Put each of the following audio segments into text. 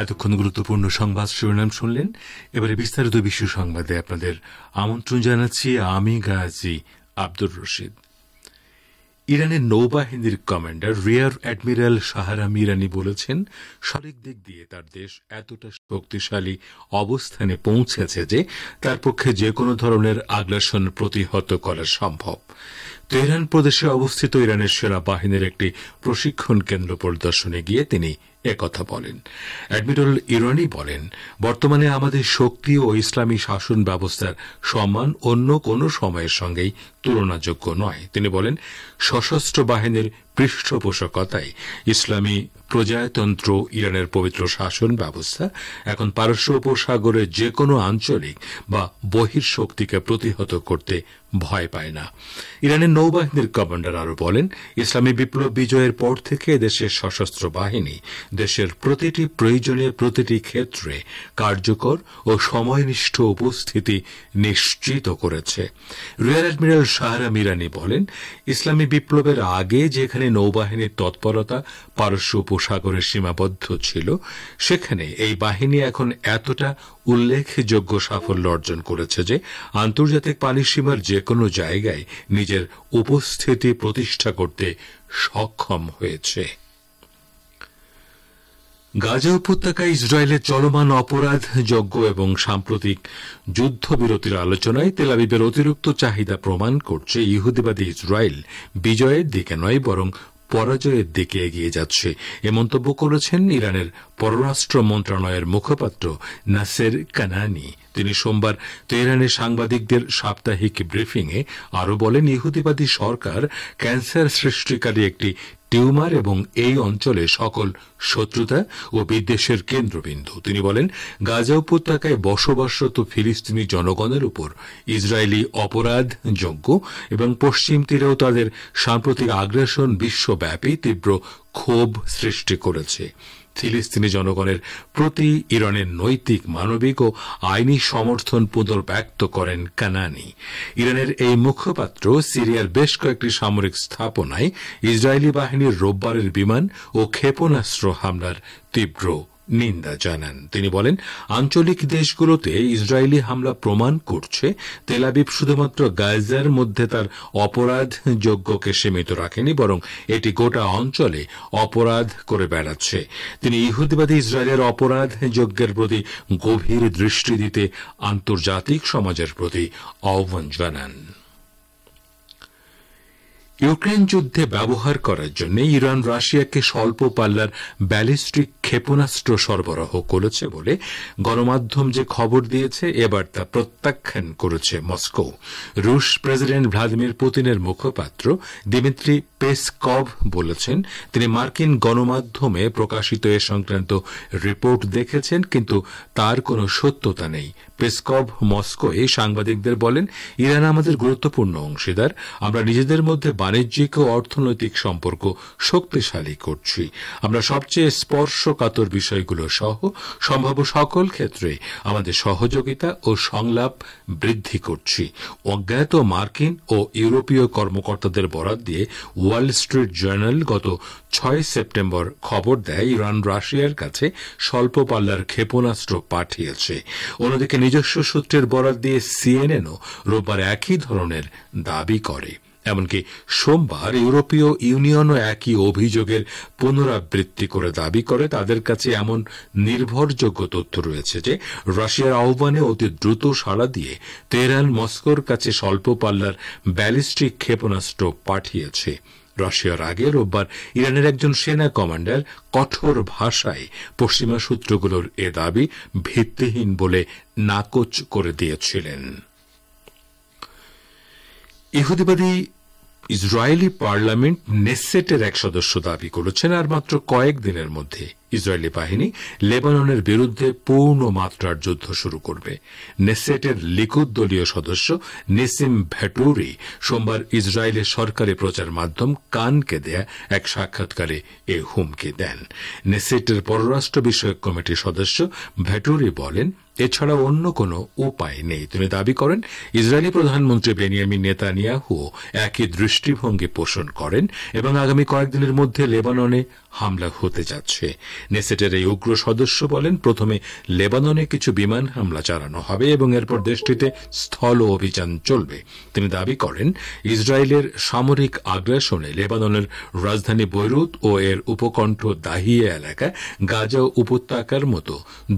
এতক্ষণ গুরুত্বপূর্ণ সংবাদ শিরোনাম শুনলেন। এবারে বিস্তারিত বিশ্ব সংবাদে আপনাদের আমন্ত্রণ জানাচ্ছি। আমি গাজী আব্দুর রশিদ। ইরানের নৌবাহিনীর কমান্ডার রিয়ার অ্যাডমিরাল শাহরাম ইরানি বলেছেন, সামরিক দিক দিয়ে তার দেশ এতটা শক্তিশালী অবস্থানে পৌঁছেছে যে তার পক্ষে যে কোনো ধরনের আগ্রাসন প্রতিহত করা সম্ভব। তেহরান প্রদেশে অবস্থিত ইরানের সেনাবাহিনীর একটি প্রশিক্ষণ কেন্দ্র পরিদর্শনে গিয়ে তিনি একথা বলেন। অ্যাডমিরাল ইরানি বলেন, বর্তমানে আমাদের শক্তি ও ইসলামী শাসন ব্যবস্থার সম্মান অন্য কোনো সময়ের সঙ্গেই তুলনাযোগ্য নয়। তিনি বলেন, সশস্ত্র বাহিনীর পৃষ্ঠপোষকতায় ইসলামী প্রজাতন্ত্র ইরানের পবিত্র শাসন ব্যবস্থা এখন পারস্য উপসাগরের যে কোনো আঞ্চলিক বা বহির্শক্তিকে প্রতিহত করতে ভয় পায় না। ইরানের নৌবাহিনীর কমান্ডার আরও বলেন, ইসলামী বিপ্লব বিজয়ের পর থেকে দেশের সশস্ত্র বাহিনী দেশের প্রতিটি প্রয়োজনীয় প্রতিটি ক্ষেত্রে কার্যকর ও সময়নিষ্ঠ উপস্থিতি নিশ্চিত করেছে। রিয়ার অ্যাডমিরাল শাহরাম ইরানি বলেন, ইসলামী বিপ্লবের আগে যেখানে নৌবাহিনীর তৎপরতা পারস্য উপসাগরে সীমাবদ্ধ ছিল, সেখানে এই বাহিনী এখন এতটা উল্লেখযোগ্য সাফল্য অর্জন করেছে যে আন্তর্জাতিক পানিসীমার যে কোনো জায়গায় নিজের উপস্থিতি প্রতিষ্ঠা করতে সক্ষম হয়েছে। গাজা উপত্যকায় ইসরায়েলের চলমান অপরাধ যজ্ঞ এবং সাম্প্রতিক যুদ্ধবিরতির আলোচনায় তেল আবিবের অতিরিক্ত চাহিদা প্রমাণ করছে ইহুদিবাদী ইসরায়েল বিজয়ের দিকে নয় বরং পরাজয়ের দিকে এগিয়ে যাচ্ছে। এ মন্তব্য করেছেন ইরানের পররাষ্ট্র মন্ত্রণালয়ের মুখপাত্র নাসের কানানি। তিনি সোমবার তেহরানের সাংবাদিকদের সাপ্তাহিক ব্রিফিংয়ে আরও বলেন, ইহুদিবাদী সরকার ক্যান্সার সৃষ্টিকারী একটি টিউমার এবং এই অঞ্চলে সকল শত্রুতা ও বিদ্বেষের কেন্দ্রবিন্দু। তিনি বলেন, গাজা উপত্যকায় বসবাসরত ফিলিস্তিনি জনগণের উপর ইসরায়েলি অপরাধযোগ্য এবং পশ্চিম তীরেও তাদের সাম্প্রতিক আগ্রাসন বিশ্বব্যাপী তীব্র ক্ষোভ সৃষ্টি করেছে। ফিলিস্তিনি জনগণের প্রতি ইরানের নৈতিক, মানবিক ও আইনি সমর্থন পুনর্ব্যক্ত করেন কানানি। ইরানের এই মুখপাত্র সিরিয়ার বেশ কয়েকটি সামরিক স্থাপনায় ইসরায়েলি বাহিনীর রোববারের বিমান ও ক্ষেপণাস্ত্র হামলার তীব্র নিন্দা জানান। তিনি বলেন, আঞ্চলিক দেশগুলোতে ইসরায়েলি হামলা প্রমাণ করছে তেল আবিব শুধুমাত্র গাজার মধ্যে তার অপরাধযোগ্যকে সীমিত রাখেনি, বরং এটি গোটা অঞ্চলে অপরাধ করে বেড়াচ্ছে। তিনি ইহুদিবাদী ইসরায়েলের অপরাধযজ্ঞের প্রতি গভীর দৃষ্টি দিতে আন্তর্জাতিক সমাজের প্রতি আহ্বান জানান। ইউক্রেন যুদ্ধে ব্যবহার করার জন্য ইরান রাশিয়াকে স্বল্প পাল্লার ব্যালিস্টিক ক্ষেপণাস্ত্র সরবরাহ করেছে বলে গণমাধ্যম যে খবর দিয়েছে, এবার তা প্রত্যাখ্যান করেছে মস্কো। রুশ প্রেসিডেন্ট ভ্লাদিমির পুতিনের মুখপাত্র দিমিত্রি পেসকভ বলেছেন, তিনি মার্কিন গণমাধ্যমে প্রকাশিত এ সংক্রান্ত রিপোর্ট দেখেছেন, কিন্তু তার কোনো সত্যতা নেই। পেসকভ মস্কোয় সাংবাদিকদের বলেন, ইরান আমাদের গুরুত্বপূর্ণ অংশীদার। আমরা নিজেদের মধ্যে বাণিজ্যিক ও অর্থনৈতিক সম্পর্ক শক্তিশালী করছি। আমরা সবচেয়ে স্পর্শকাতর বিষয়গুলো সহ সম্ভাব্য সকল ক্ষেত্রে আমাদের সহযোগিতা ও সংলাপ বৃদ্ধি করছি। অজ্ঞাত মার্কিন ও ইউরোপীয় কর্মকর্তাদের বরাত দিয়ে ওয়াল স্ট্রিট জার্নাল গত 6 সেপ্টেম্বর খবর দেয়, ইরান রাশিয়ার কাছে স্বল্প পাল্লার ক্ষেপণাস্ত্র পাঠিয়েছে। অন্যদিকে নিজস্ব সূত্রের বরাত দিয়ে সিএনএনও রোববার একই ধরনের দাবি করে। এমনকি সোমবার ইউরোপীয় ইউনিয়নও একই অভিযোগের পুনরাবৃত্তি করে দাবি করে তাদের কাছে এমন নির্ভরযোগ্য তথ্য রয়েছে যে রাশিয়ার আহ্বানে অতি দ্রুত সাড়া দিয়ে তেহরান মস্কোর কাছে স্বল্প পাল্লার ব্যালিস্টিক ক্ষেপণাস্ত্র পাঠিয়েছে। রাশিয়ার আগে রোববার ইরানের একজন সেনা কমান্ডার কঠোর ভাষায় পশ্চিমা সূত্রগুলোর এ দাবি ভিত্তিহীন বলে নাকচ করে দিয়েছিলেন। ইহুদিবাদী ইসরায়েলি পার্লামেন্ট নেসেটের এক সদস্য দাবি করেছেন, আর মাত্র কয়েকদিনের মধ্যে ইসরায়েলি বাহিনী লেবাননের বিরুদ্ধে পূর্ণ মাত্রার যুদ্ধ শুরু করবে। নেসেটের লিকুদ দলীয় সদস্য নিসিম ভেটুরি সোমবার ইসরায়েলের সরকারি প্রচার মাধ্যম কানকে দেয়া এক সাক্ষাৎকারে এ হুমকি দেন। নেসেটের পররাষ্ট্র বিষয়ক কমিটির সদস্য ভেটুরি বলেন, এছাড়া অন্য কোনো উপায় নেই। তিনি দাবি করেন, ইসরায়েলি প্রধানমন্ত্রী বেনিয়ামিন নেতানিয়াহু একই দৃষ্টিভঙ্গি পোষণ করেন এবং আগামী কয়েকদিনের মধ্যে লেবাননে হামলা হতে যাচ্ছে। নেসেটের এই উগ্র সদস্য বলেন, প্রথমে লেবাননে কিছু বিমান হামলা চালানো হবে এবং এরপর দেশটিতে স্থল অভিযান চলবে। তিনি দাবি করেন, ইসরায়েলের সামরিক আগ্রাসনে লেবাননের রাজধানী বৈরুত ও এর উপকণ্ঠ দাহিয়া এলাকা গাজা উপত্যকার মতো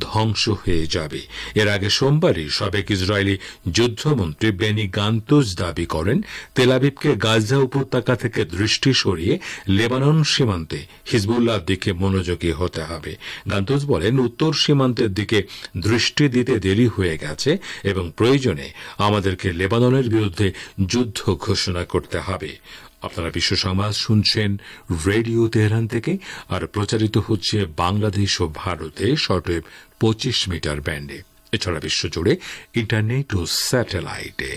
ধ্বংস হয়ে যাবে। এর আগে সোমবারই সাবেক ইসরায়েলি যুদ্ধমন্ত্রী বেনি গান্তজ দাবি করেন, তেল আবিবকে গাজা উপত্যকা থেকে দৃষ্টি সরিয়ে লেবানন সীমান্তে হিজবুল্লাহর দিকে মনোযোগী হতে হবে। গান্তজ বলেন, উত্তর সীমান্তের দিকে দৃষ্টি দিতে দেরি হয়ে গেছে এবং প্রয়োজনে আমাদেরকে লেবাননের বিরুদ্ধে যুদ্ধ ঘোষণা করতে হবে। আপনারা বিশ্ব সংবাদ শুনছেন রেডিও তেহরান থেকে, আর প্রচারিত হচ্ছে বাংলাদেশ ও ভারতে শর্টওয়েভ 25 মিটার ব্যান্ডে, এছাড়া বিশ্বজুড়ে ইন্টারনেট ও স্যাটেলাইটে।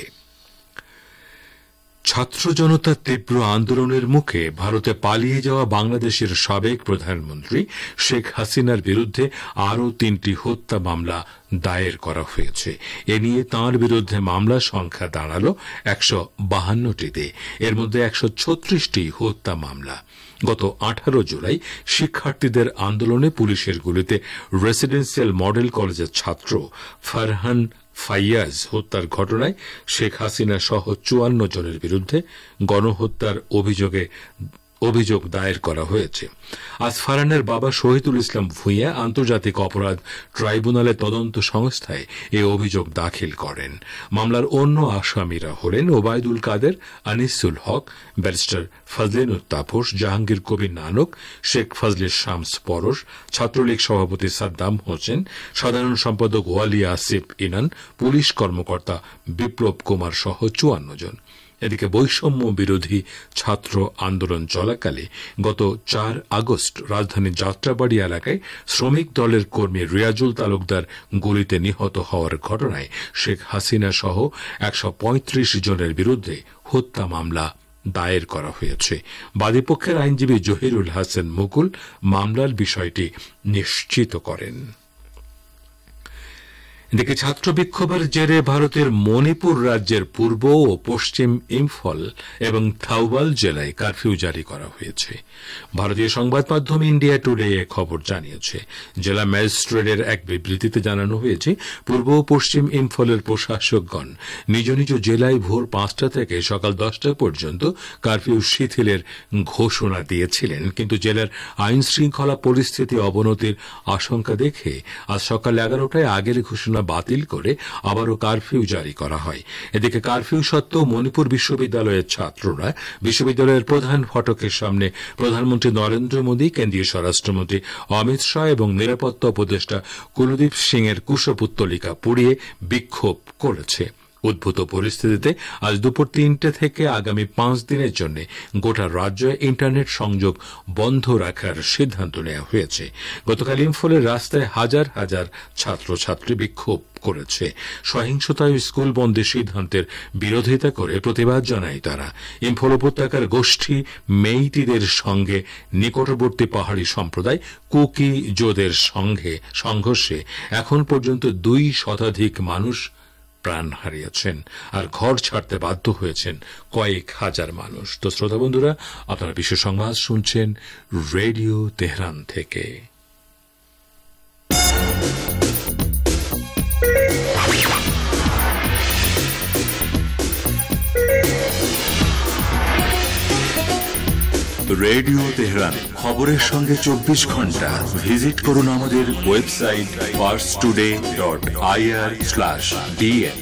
ছাত্র জনতার তীব্র আন্দোলনের মুখে ভারতে পালিয়ে যাওয়া বাংলাদেশের সাবেক প্রধানমন্ত্রী শেখ হাসিনার বিরুদ্ধে আরও 3টি হত্যা মামলা দায়ের করা হয়েছে। এ নিয়ে তাঁর বিরুদ্ধে মামলার সংখ্যা দাঁড়াল 152টিতে। এর মধ্যে 136টি হত্যা মামলা। গত 18 জুলাই শিক্ষার্থীদের আন্দোলনে পুলিশের গুলিতে রেসিডেন্সিয়াল মডেল কলেজের ছাত্র ফারহান ফাইয়াজ হত্যার ঘটনায় শেখ হাসিনা সহ 54 জনের বিরুদ্ধে গণহত্যার অভিযোগ দায়ের করা হয়েছে। আজ ফারহানের বাবা শহীদুল ইসলাম ভূঁইয়া আন্তর্জাতিক অপরাধ ট্রাইব্যুনালের তদন্ত সংস্থায় এই অভিযোগ দাখিল করেন। মামলার অন্য আসামিরা হলেন ওবায়দুল কাদের, আনিসুল হক, ব্যারিস্টার ফজলিনুর তাপস, জাহাঙ্গীর কবির নানক, শেখ ফজলে শামস পরশ, ছাত্রলীগ সভাপতি সাদ্দাম হোসেন, সাধারণ সম্পাদক ওয়ালি আসিফ ইনান, পুলিশ কর্মকর্তা বিপ্লব কুমার সহ 54 জন। এদিকে বৈষম্য বিরোধী ছাত্র আন্দোলন চলাকালে গত 4 আগস্ট রাজধানীর যাত্রাবাড়ি এলাকায় শ্রমিক দলের কর্মী রিয়াজুল তালুকদার গুলিতে নিহত হওয়ার ঘটনায় শেখ হাসিনা সহ 135 জনের বিরুদ্ধে হত্যা মামলা দায়ের করা হয়েছে। বাদীপক্ষের আইনজীবী জহিরুল হাসান মুকুল মামলার বিষয়টি নিশ্চিত করেন। এদিকে ছাত্র বিক্ষোভের জেরে ভারতের মণিপুর রাজ্যের পূর্ব ও পশ্চিম ইম্ফল এবং থাউবাল জেলায় কারফিউ জারি করা হয়েছে। ভারতীয় সংবাদ মাধ্যম ইন্ডিয়া টুডে এ খবর জানিয়েছে। জেলা ম্যাজিস্ট্রেটের এক বিবৃতিতে জানানো হয়েছে, পূর্ব ও পশ্চিম ইম্ফলের প্রশাসকগণ নিজ নিজ জেলায় ভোর 5টা থেকে সকাল 10টা পর্যন্ত কারফিউ শিথিলের ঘোষণা দিয়েছিলেন, কিন্তু জেলার আইন শৃঙ্খলা পরিস্থিতি অবনতির আশঙ্কা দেখে আজ সকাল 11টায় আগের ঘোষণা বাতিল করে আবারও কারফিউ জারি করা হয়। এদিকে কারফিউ সত্ত্বেও মণিপুর বিশ্ববিদ্যালয়ের ছাত্ররা বিশ্ববিদ্যালয়ের প্রধান ফটকের সামনে প্রধানমন্ত্রী নরেন্দ্র মোদী, কেন্দ্রীয় স্বরাষ্ট্রমন্ত্রী অমিত শাহ এবং নিরাপত্তা উপদেষ্টা কুলদীপ সিং এর কুশপুত্তলিকা পুড়িয়ে বিক্ষোভ করেছে। উদ্ভূত পরিস্থিতিতে আজ দুপুর 3টে থেকে আগামী 5 দিনের জন্য গোটা রাজ্যে ইন্টারনেট সংযোগ বন্ধ রাখার সিদ্ধান্ত নেওয়া হয়েছে। গতকাল ইম্ফলের রাস্তায় হাজার হাজার ছাত্রছাত্রী বিক্ষোভ করেছে। সহিংসতা ও স্কুল বন্ধের সিদ্ধান্তের বিরোধিতা করে প্রতিবাদ জানায় তারা। ইম্ফল উপত্যকার গোষ্ঠী মেইতিদের সঙ্গে নিকটবর্তী পাহাড়ি সম্প্রদায় কুকি জোদের সংঘর্ষে এখন পর্যন্ত 2 শতাধিক মানুষ প্রাণ হারিয়েছেন আর ঘর ছাড়তে বাধ্য হয়েছেন কয়েক হাজার মানুষ। তো শ্রোতা বন্ধুরা, আপনারা বিশ্ব সংবাদ শুনছেন রেডিও তেহরান থেকে। রেডিও তেহরান, খবরের সঙ্গে 24 ঘন্টা। ভিজিট করুন আমাদের ওয়েবসাইট parstoday.ir/dn।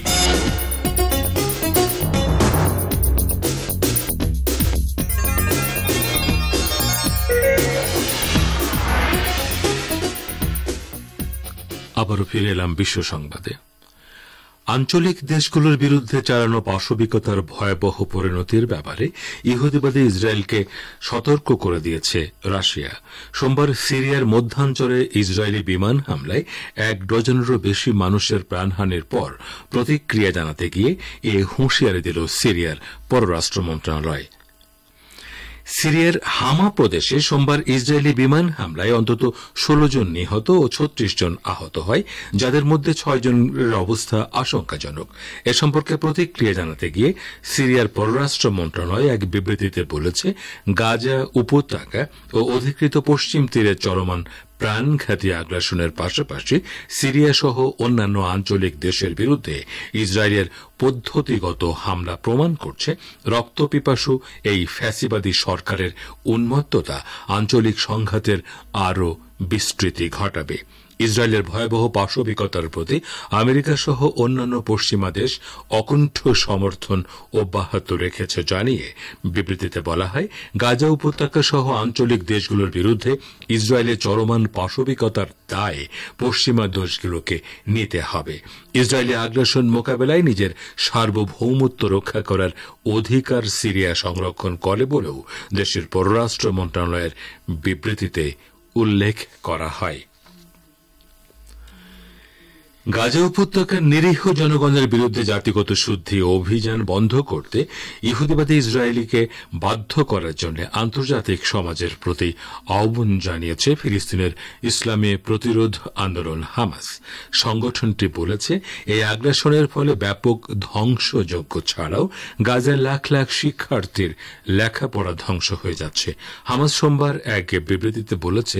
আবারও ফিরে এলাম বিশ্ব সংবাদে। আঞ্চলিক দেশগুলোর বিরুদ্ধে চালানো পাশবিকতার ভয়াবহ পরিণতির ব্যাপারে ইহুদিবাদী ইসরায়েলকে সতর্ক করে দিয়েছে রাশিয়া। সোমবার সিরিয়ার মধ্যাঞ্চলে ইসরায়েলি বিমান হামলায় 1 ডজনেরও বেশি মানুষের প্রাণহানির পর প্রতিক্রিয়া জানাতে গিয়ে এ হুঁশিয়ারি দিল সিরিয়ার পররাষ্ট্র মন্ত্রণালয়। সিরিয়ার হামা প্রদেশে সোমবার ইসরায়েলি বিমান হামলায় অন্তত 16 জন নিহত ও 36 জন আহত হয়, যাদের মধ্যে 6 জনের অবস্থা আশঙ্কাজনক। এ সম্পর্কে প্রতিক্রিয়া জানাতে গিয়ে সিরিয়ার পররাষ্ট্র মন্ত্রণালয় এক বিবৃতিতে বলেছে, গাজা উপত্যকা ও অধিকৃত পশ্চিম তীরের চলমান প্রাণঘাতী আগ্রাসনের পাশাপাশি সিরিয়া সহ অন্যান্য আঞ্চলিক দেশের বিরুদ্ধে ইসরায়েলের পদ্ধতিগত হামলা প্রমাণ করছে রক্তপিপাসু এই ফ্যাসিবাদী সরকারের উন্মত্ততা আঞ্চলিক সংঘাতের আরও বিস্তৃতি ঘটাবে। ইসরায়েলের ভয়াবহ পাশবিকতার প্রতি আমেরিকা সহ অন্যান্য পশ্চিমা দেশ অকুণ্ঠ সমর্থন অব্যাহত রেখেছে জানিয়ে বিবৃতিতে বলা হয়, গাজা উপত্যকা সহ আঞ্চলিক দেশগুলোর বিরুদ্ধে ইসরায়েলের চলমান পাশবিকতার দায় পশ্চিমা দেশগুলোকে নিতে হবে। ইসরায়েলি আগ্রাসন মোকাবেলায় নিজের সার্বভৌমত্ব রক্ষা করার অধিকার সিরিয়া সংরক্ষণ করে বলেও দেশের পররাষ্ট্র মন্ত্রণালয়ের বিবৃতিতে উল্লেখ করা হয়। গাজা উপত্যকার নিরীহ জনগণের বিরুদ্ধে জাতিগত শুদ্ধি অভিযান বন্ধ করতে ইহুদিবাদী ইসরায়েলিকে বাধ্য করার জন্য আন্তর্জাতিক সমাজের প্রতি আহ্বান জানিয়েছে ফিলিস্তিনের ইসলামী প্রতিরোধ আন্দোলন হামাস। সংগঠনটি বলেছে, এই আগ্রাসনের ফলে ব্যাপক ধ্বংসযজ্ঞ ছাড়াও গাজার লাখ লাখ শিক্ষার্থীর লেখাপড়া ধ্বংস হয়ে যাচ্ছে। হামাস সোমবার এক বিবৃতিতে বলেছে,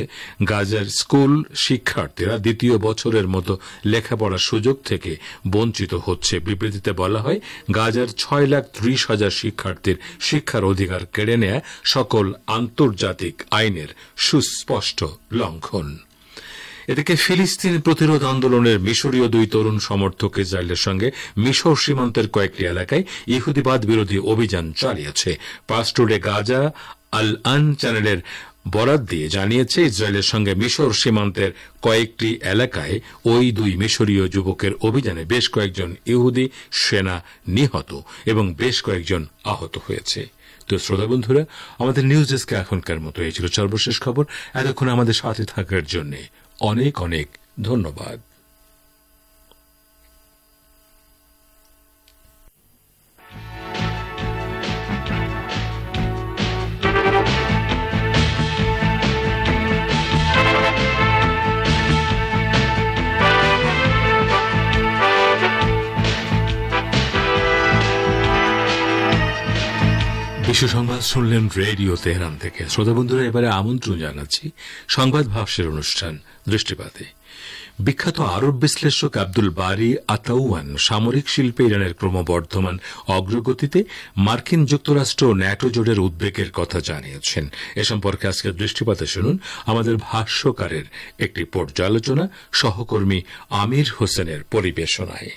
গাজার স্কুল শিক্ষার্থীরা দ্বিতীয় বছরের মতো লেখাপড়ার সুযোগ থেকে বঞ্চিত হচ্ছে। বিবৃতিতে বলা হয়, গাজার 6,30,000 শিক্ষার্থীর শিক্ষার অধিকার কেড়ে নেয়া সকল আন্তর্জাতিক আইনের সুস্পষ্ট লঙ্ঘন। এদিকে ফিলিস্তিন প্রতিরোধ আন্দোলনের মিশরীয় 2 তরুণ সমর্থক ইসরায়েলের সঙ্গে মিশর সীমান্তের কয়েকটি এলাকায় ইহুদিবাদ বিরোধী অভিযান চালিয়েছে। পাস্টুরে গাজা আল আন চ্যানেলের বরাত দিয়ে জানিয়েছে, ইসরায়েলের সঙ্গে মিশর সীমান্তের কয়েকটি এলাকায় ওই 2 মিশরীয় যুবকের অভিযানে বেশ কয়েকজন ইহুদি সেনা নিহত এবং বেশ কয়েকজন আহত হয়েছে। তো শ্রোতা বন্ধুরা, আমাদের নিউজ ডেস্কে এখনকার মতো এই ছিল সর্বশেষ খবর। এতক্ষণ আমাদের সাথে থাকার জন্য অনেক অনেক ধন্যবাদ। বিশ্ব সংবাদ শুনলেন রেডিও তেহরান থেকে। শ্রোতা বন্ধুরা, এবারে আমন্ত্রণ জানাচ্ছি সংবাদ ভাষ্যের অনুষ্ঠান দৃষ্টিপাতে। বিখ্যাত আরব বিশ্লেষক আব্দুল বারি আতাউয়ান সামরিক শিল্পে ইরানের ক্রমবর্ধমান অগ্রগতিতে মার্কিন যুক্তরাষ্ট্র ও ন্যাটো জোটের উদ্বেগের কথা জানিয়েছেন। এ সম্পর্কে আজকের দৃষ্টিপাতে শুনুন আমাদের ভাষ্যকারের একটি পর্যালোচনা সহকর্মী আমির হোসেনের পরিবেশনায়।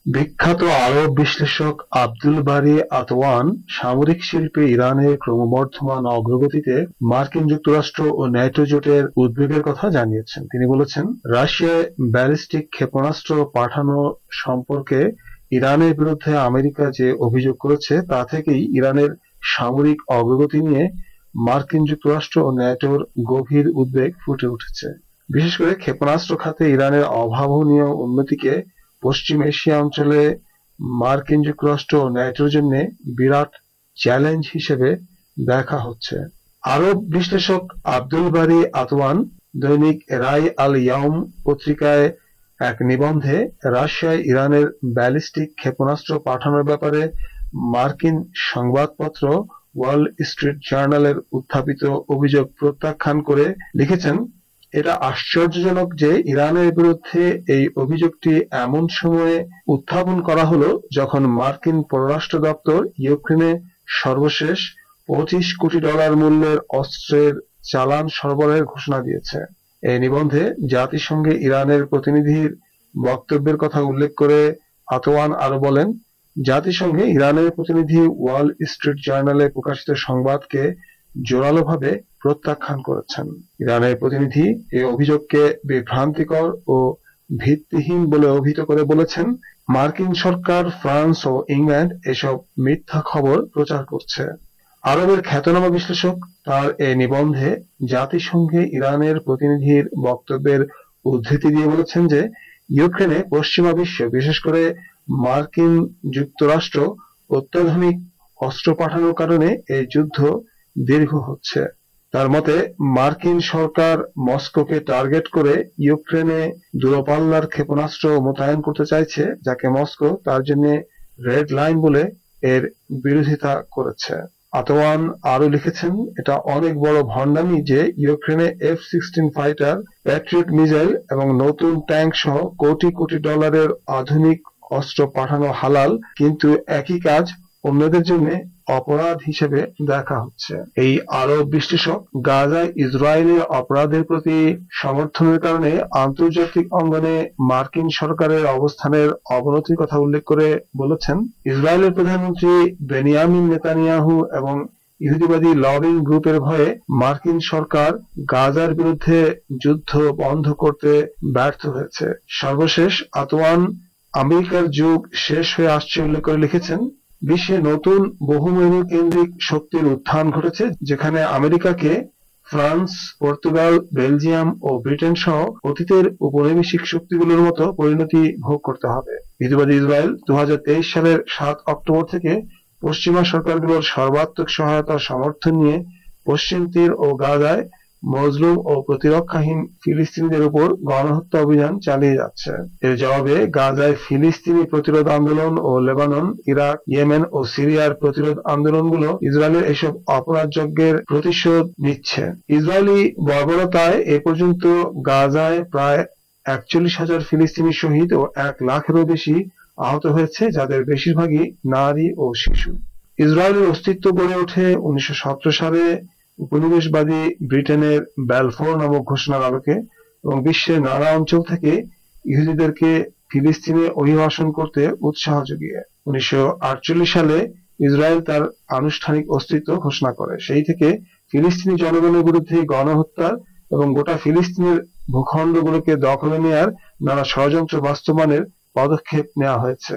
বিখ্যাত আরব বিশ্লেষক আব্দুল বারি আতওয়ান সামরিক শিল্পে ইরানের ক্রমবর্ধমান অগ্রগতিতে মার্কিন যুক্তরাষ্ট্র ও ন্যাটো জোটের উদ্বেগের কথা জানিয়েছেন। তিনি বলেছেন, রাশিয়ায় ব্যালিস্টিক ক্ষেপণাস্ত্র পাঠানো সম্পর্কে ইরানের বিরুদ্ধে আমেরিকা যে অভিযোগ করেছে তা থেকেই ইরানের সামরিক অগ্রগতি নিয়ে মার্কিন যুক্তরাষ্ট্র ও ন্যাটোর গভীর উদ্বেগ ফুটে উঠেছে। বিশেষ করে ক্ষেপণাস্ত্র খাতে ইরানের অভাবনীয় উন্নতিকে পশ্চিম এশিয়া অঞ্চলে মার্কিন যুক্তরাষ্ট্র ও ন্যাটোর জন্য বিরাট চ্যালেঞ্জ হিসেবে দেখা হচ্ছে। আরব বিশ্লেষক আব্দুল বারি আতওয়ান দৈনিক রাই আল ইয়াউম পত্রিকায় এক নিবন্ধে রাশিয়ায় ইরানের ব্যালিস্টিক ক্ষেপণাস্ত্র পাঠানোর ব্যাপারে মার্কিন সংবাদপত্র ওয়াল স্ট্রিট জার্নালের উত্থাপিত অভিযোগ প্রত্যাখ্যান করে লিখেছেন, এটা আশ্চর্যজনক যে ইরানের বিরুদ্ধে এই অভিযোগটি এমন সময়ে উত্থাপন করা হলো যখন মার্কিন পররাষ্ট্র দপ্তর ইউক্রেনে সর্বশেষ $25 কোটি মূল্যের অস্ত্রের চালান সরবরাহের ঘোষণা দিয়েছে। এই নিবন্ধে জাতিসংঘে ইরানের প্রতিনিধির বক্তব্যের কথা উল্লেখ করে আতওয়ান আরো বলেন, জাতিসংঘে ইরানের প্রতিনিধি ওয়াল স্ট্রিট জার্নালে প্রকাশিত সংবাদকে জোরালোভাবে প্রত্যাখ্যান করেছেন। ইরানের প্রতিনিধি এই অভিযোগকে বিভ্রান্তিকর ও ভিত্তিহীন বলে অভিহিত করে বলেছেন, মার্কিন সরকার, ফ্রান্স ও ইংল্যান্ড এসব মিথ্যা খবর প্রচার করছে। আরবের খ্যাতনামা বিশ্লেষক তার এই নিবন্ধে জাতিসংঘে ইরানের প্রতিনিধির বক্তব্যের উদ্ধৃতি দিয়ে বলেছেন যে ইউক্রেনে পশ্চিমা বিশ্ব, বিশেষ করে মার্কিন যুক্তরাষ্ট্র অত্যাধুনিক অস্ত্র পাঠানোর কারণে এই যুদ্ধ দীর্ঘ হচ্ছে। তার মতে মার্কিন সরকার মস্কোকে টার্গেট করে ইউক্রেনে দূরপাল্লার ক্ষেপণাস্ত্র মোতায়েন করতে চাইছে, যাকে মস্কো তার জন্য রেড লাইন বলে এর বিরোধিতা করেছে। আতওয়ান আরো লিখেছেন, এটা অনেক বড় ভণ্ডামি যে ইউক্রেনে F-16 ফাইটার, প্যাট্রিয়ট মিসাইল এবং নতুন ট্যাঙ্ক সহ কোটি কোটি ডলারের আধুনিক অস্ত্র পাঠানো হালাল, কিন্তু একই কাজ অন্যদের জন্য অপরাধ হিসেবে দেখা হচ্ছে। এই আরব বিশ্লেষক গাজায় ইসরায়েলের অপরাধের প্রতি সমর্থনের কারণে আন্তর্জাতিক অঙ্গনে মার্কিন সরকারের অবস্থানের অবনতির কথা উল্লেখ করে বলেছেন, ইসরায়েলের প্রধানমন্ত্রী বেনিয়ামিন নেতানিয়াহু এবং ইহুদিবাদী লবিং গ্রুপের ভয়ে মার্কিন সরকার গাজার বিরুদ্ধে যুদ্ধ বন্ধ করতে ব্যর্থ হয়েছে। সর্বশেষ আতওয়ান আমেরিকার যুগ শেষ হয়ে আসছে উল্লেখ করে লিখেছেন, বিশ্বে নতুন বহুমুখী কেন্দ্রিক শক্তির উত্থান ঘটেছে, যেখানে আমেরিকাকে ফ্রান্স, পর্তুগাল, বেলজিয়াম ও ব্রিটেন সহ অতীতের উপনিবেশিক শক্তিগুলোর মতো পরিণতি ভোগ করতে হবে। ইহুদিবাদী ইসরায়েল 2023 সালের 7 অক্টোবর থেকে পশ্চিমা সরকারগুলোর সর্বাত্মক সহায়তা সমর্থন নিয়ে পশ্চিম তীর ও গাজায় মজলুম ও প্রতিরক্ষাহীন ফিলিস্তিনিদের উপর গণহত্যা অভিযান চালিয়ে যাচ্ছে। এর জবাবে গাজায় ফিলিস্তিনি প্রতিরোধ আন্দোলন ও লেবানন, ইরাক, ইয়েমেন ও সিরিয়ার প্রতিরোধ আন্দোলনগুলো ইসরায়েলের এসব অপরাধযজ্ঞের প্রতিশোধ নিচ্ছে। ইসরায়েলি বর্বরতায় এ পর্যন্ত গাজায় প্রায় 41,000 ফিলিস্তিনি শহীদ ও 1 লাখেরও বেশি আহত হয়েছে, যাদের বেশিরভাগই নারী ও শিশু। ইসরায়েলের অস্তিত্ব গড়ে ওঠে 1917 সালে উপনিবেশবাদী ব্রিটেনের ব্যালফোর নামক ঘোষণার আলোকে এবং বিশ্বের নানা অঞ্চল থেকে ইহুদিদেরকে ফিলিস্তিনে অভিবাসন করতে উৎসাহ জুগিয়ে 1948 সালে ইসরায়েল তার আনুষ্ঠানিক অস্তিত্ব ঘোষণা করে। সেই থেকে ফিলিস্তিনি জনগণের বিরুদ্ধে গণহত্যা এবং গোটা ফিলিস্তিনের ভূখণ্ডগুলোকে দখলে নেয়ার নানা ষড়যন্ত্র বাস্তবায়নের পদক্ষেপ নেওয়া হয়েছে।